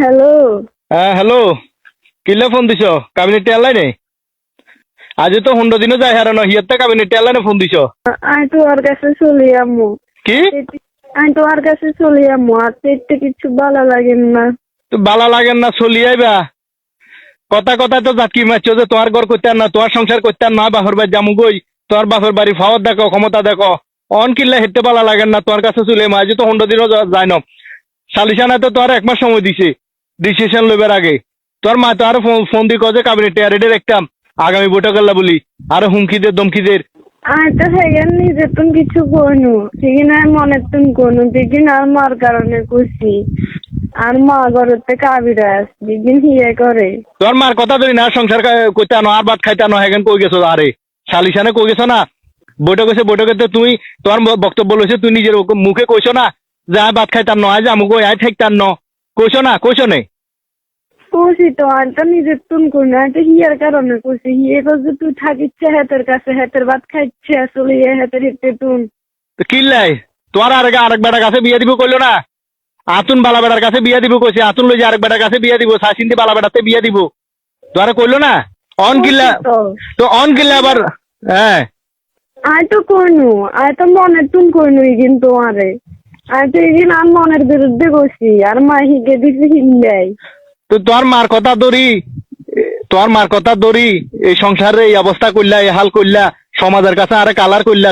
Hello. হ্যাঁ hello, কিল্লে phone দিছ? Cabinet এয়ারলাইনে আজ তো 15 দিনও যায় হারানো হিয়াতে কাবিনেট এয়ারলাইনে ফোন দিছ আমি তোমার কাছে চলি আম্মু। কি? আমি তোমার কাছে চলি আম্মু, আর পেটে কিছু ভালো লাগে না। তো বালা লাগেন না চলি আইবা কথা কথা তো জাতকি মারছো যে তোমার ঘর করতে না, তোমার সংসার করতে না, বাপের বাড়ি জামু গই, তোমার বাপের বাড়ি ফাওয়ার দেখো, ক্ষমতা দেখো, অন কিল্লা হেঁটে বালা লাগেন না তোমার কাছে চলে আজ তো 15 দিনও যায় না। সালিশানা তো তোমার 1 মাস সময় দিছে ডিসিশন লইবার আগে। তোর মা তো আরো ফোন দি কছে কাবিনেট এয়ারেডে দেখতাম আগামী বৈঠক বলি আরো হুমকিদের দমকিদের। আমি তো সেখানে নিজে তুমি কিছু কইনু, সেখানে আমি মনে তুমি কইনু, যেদিন আর মার কারণে কইছি। আর মা ঘরেতে কাবিরা যেদিন হিয়ে করে। তোর মার কথা ধরি না, সংসার করতে আনো আর ভাত খাইতে আনো, হ্যাঁ কই গেছো? আরে সালিশানে কই গেছো না? বৈঠক হয়েছে, বৈঠকে তুই তোর বক্তব্য লইছে, তুই নিজের মুখে কইছো না যে আয় ভাত খাইতাম না, আজ আমুক আয় ঠেকতাম ন, কইছো না? কইছো নে? কইছি তো, আমি তো নিজে তুমি কইনু, আমি তো হিয়ার কারণে কইছি। হিয়ে কইছে তুই থাকিচ্ছে হেতের কাছে, হেতের ভাত খাইচ্ছে আসলে হেতের হিতে তুন। কিল্লাই তোর আরেক বেটার কাছে বিয়ে দিব কইলো না? আতুন বালা বেটার কাছে বিয়ে দিব কইছে, আতুন লই যে আরেক বেটার কাছে বিয়ে দিব, সাসিন্দি বালা বেটাতে বিয়ে দিব, তোরা কইলো না? অন কিল্লা তো অন কিল্লা আবার। হ্যাঁ আয় তো কইনু, আয় তো মনে তুমি কইনুই কিন্তু আরে আয় তো এদিন আর মনের বিরুদ্ধে গেছি, আর মা হিগে দিছে হিল্লাই। তো তোর মার কথা ধরি, তোর মার কথা ধরি এই সংসারে এই অবস্থা করলা, এই হাল করলা, সমাজের কাছে আরে কালার করলা,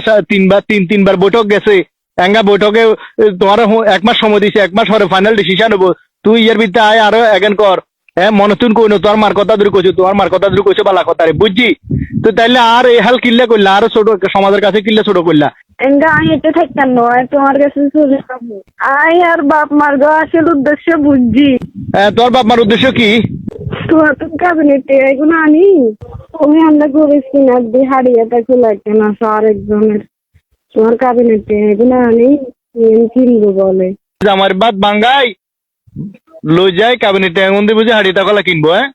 তিনবার বৈঠক গেছে, এঙ্গা বৈঠকে তোমার 1 মাস সময় দিছে, 1 মাস পরে ফাইনাল ডিসিশন হবো, তুই এর ভিতরে আয় আরো এগেন কর। হ্যাঁ মনে তুন কইনো তোর মার কথা ধরে কইছো, তোমার মার কথা ধরে কইছো বালা কথা রে, বুঝছি? তো তাইলে আর এই হাল কিল্লা করলা, আরো ছোট সমাজের কাছে কিল্লা ছোট করলা। এঙ্গা আমি এটা থাকতাম নয়, তোমার কাছে চলে যাবো। আয় আর বাপ মার গো আসল উদ্দেশ্য বুঝছি। তোর বাপ মার উদ্দেশ্য কি? তোমার তো কাবিনেটে এগুলো আনি, তুমি আমরা করেছি না দিয়ে হারিয়ে দেখো লাগে না আরেকজনের। তোমার কাবিনেটে এগুলো আনি কিনবো বলে। আমার বাদ বাঙ্গাই লই যাই কাবিনেটে এমন দিব যে হাড়ি টাকা কিনবো। হ্যাঁ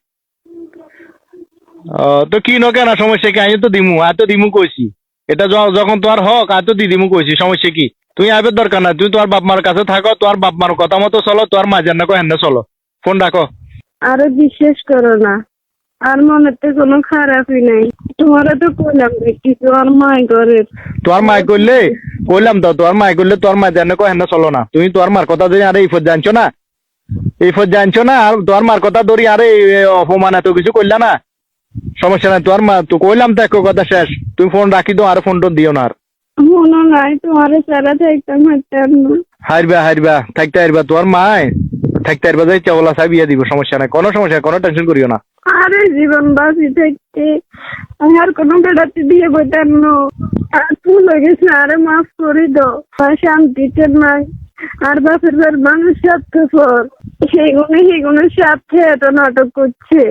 তো কিনো কেন, সমস্যা কি? আমি তো দিমু, আর তো দিমু কইছি, এটা যখন তোমার হক আর তো দিদিমু কইছি, সমস্যা কি? তুই আইবার দরকার না, তুই তোমার বাপ মার কাছে থাকো, তোমার বাপ মার কথা মতো চলো, তোমার মা যেন কো হেন চলো, ফোন রাখো। আরো বিশ্বাস করো না, আর মনে তো কোনো খারাপই নাই। তোমারা তো কইলাম কিছু আর মাই করে। তোমার মাই করলে কইলাম তো, তোমার মাই করলে তোর মা যেন কো হেন চলো না, তুমি তোমার মার কথা ধরি আরে এই ফোর জানছো না, এই ফোর জানছো না, আর তোমার মার কথা ধরি আরে অপমান এত কিছু করলা না, সমস্যা নাই, তোমার মা তো কইলাম তো এক কথা শেষ, তুমি ফোন রাখি দাও, আর ফোন টোন দিও না আর। মনে নাই তোমার সারা থাকতাম হাঁটতাম না। হারবা থাকতে হারবা, তোমার মায় থাকতে হারবা, যাই চাওলা চাই বিয়ে দিব, সমস্যা নাই, কোনো সমস্যা, কোনো টেনশন করিও না। আরে জীবন বাঁচি থাকতে আমি আর কোনো বেড়াতে দিয়ে বইতাম না। আর ভুল হয়ে গেছে, আরে মাফ করে দাও। শান্তিতে নাই, আর বাপের বাড়ির মানুষ স্বার্থপর, সেগুলো স্বার্থে এত নাটক করছে,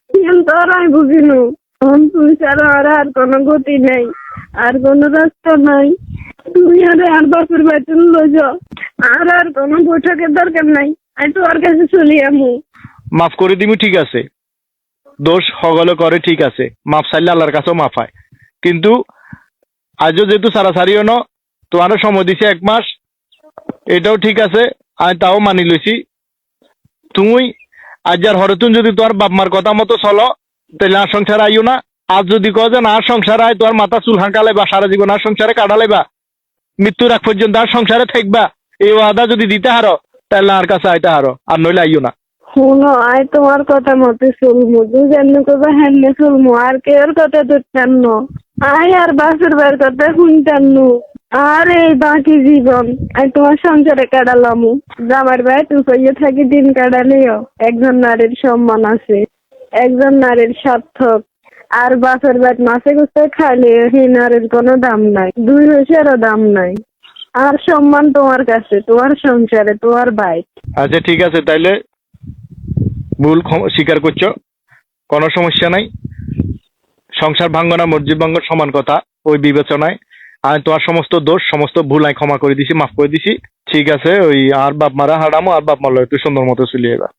কিন্তু আর আমি বুঝিনি। তুমি ছাড়া আর কোনো গতি নেই, আর কোনো রাস্তা নাই। তুমি আর বাপের বাড়িতে লই যাও, আর কোনো বৈঠকের দরকার নাই। আমি তোমার কাছে চলি আমি। মাফ করে দিবি, ঠিক আছে, দোষ হগলে করে, ঠিক আছে, মাফ চাইলে আল্লাহর কাছেও মাফ হয়, কিন্তু আজও যেহেতু সারাসারিও ন, তোমারও সময় দিছে 1 মাস, এটাও ঠিক আছে, আমি তাও মানি লইছি। তুমি আজ আর হরতুন যদি তোমার বাপ মার কথা মতো চলো, তাহলে আর সংসার আইও না। আজ যদি কো যে না আর সংসার আয়, তোমার মাথা চুল হাঁকালে বা সারা জীবন আর সংসারে কাটালেবা, মৃত্যুর আগ পর্যন্ত আর সংসারে থাকবা, এই ওয়াদা যদি দিতে হারো, তাহলে আর কাছে আইতে হারো, আর নইলে আইও না। শুনো, আয় তোমার কথা মতো চলমু, তুই যেমনি করবা হেমনি চলমু, আর কেউর কথা ধরতেন না। আয় আর বাসের বার কথা শুনতেন নু, আর এই বাকি জীবন আমি তোমার সংসারে কাটালামু। জামার ভাই তুই কইয়ে থাকি দিন কাটালেও একজন নারীর সম্মান আছে, একজন নারীর সার্থক। আর বাসের বাদ মাসে গুছতে খাইলে সেই নারীর কোনো দাম নাই, 2 পয়সারও দাম নাই। আর সম্মান তোমার কাছে, তোমার সংসারে, তোমার ভাই। আচ্ছা ঠিক আছে, তাইলে ভুল স্বীকার করছো, কোনো সমস্যা নাই, সংসার ভাঙ্গ না মসজিদ ভাঙ্গ সমান কথা, ওই বিবেচনায় আমি তোমার সমস্ত দোষ সমস্ত ভুল আমি ক্ষমা করে দিছি, মাফ করে দিছি, ঠিক আছে। ওই আর বাপ মারা হারামো, আর বাপ মারলো একটু সুন্দর মতো চলিয়ে এবার।